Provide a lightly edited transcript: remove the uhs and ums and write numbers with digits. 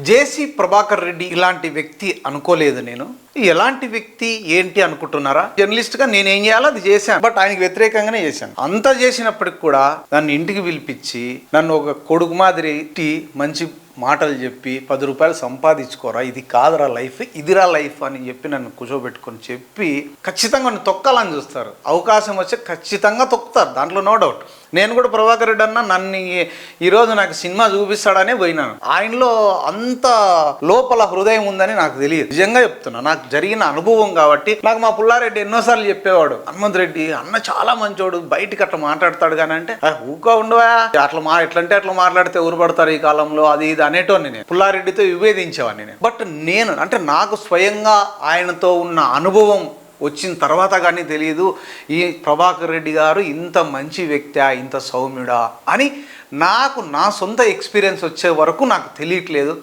జేసీ ప్రభాకర్ రెడ్డి ఇలాంటి వ్యక్తి అనుకోలేదు నేను. ఎలాంటి వ్యక్తి ఏంటి అనుకుంటున్నారా? జర్నలిస్ట్గా నేనేం చేయాలో అది చేశాను, బట్ ఆయనకి వ్యతిరేకంగానే చేశాను. అంతా చేసినప్పటికి కూడా నన్ను ఇంటికి పిలిపించి నన్ను ఒక కొడుకు మాదిరి మంచి మాటలు చెప్పి 10 రూపాయలు సంపాదించుకోరా, ఇది కాదురా లైఫ్, ఇదిరా లైఫ్ అని చెప్పి నన్ను కూర్చోబెట్టుకొని చెప్పి ఖచ్చితంగా నన్ను తొక్కాలని చూస్తారు. అవకాశం వచ్చి ఖచ్చితంగా తొక్కుతారు, దాంట్లో నో డౌట్. నేను కూడా ప్రభాకర్ రెడ్డి అన్న నన్ను ఈరోజు నాకు సినిమా చూపిస్తాడనే పోయినాను. ఆయనలో అంత లోపల హృదయం ఉందని నాకు తెలియదు, నిజంగా చెప్తున్నా. నాకు జరిగిన అనుభవం కాబట్టి. నాకు మా పుల్లారెడ్డి ఎన్నోసార్లు చెప్పేవాడు, హనుమంత్ రెడ్డి అన్న చాలా మంచోడు, బయటికి అట్లా మాట్లాడతాడు కానీ అంటే ఊకా ఉండవా, అట్లా ఎట్లంటే అట్లా మాట్లాడితే ఊరు పడతారు ఈ కాలంలో, అది ఇది అనేటోని నేను పుల్లారెడ్డితో విభేదించేవాడిని నేను. బట్ నేను అంటే నాకు స్వయంగా ఆయనతో ఉన్న అనుభవం వచ్చిన తర్వాత కానీ తెలియదు ఈ ప్రభాకర్ రెడ్డి గారు ఇంత మంచి వ్యక్తి, ఇంత సౌమ్యుడా అని. నాకు నా సొంత ఎక్స్పీరియన్స్ వచ్చే వరకు నాకు తెలియట్లేదు.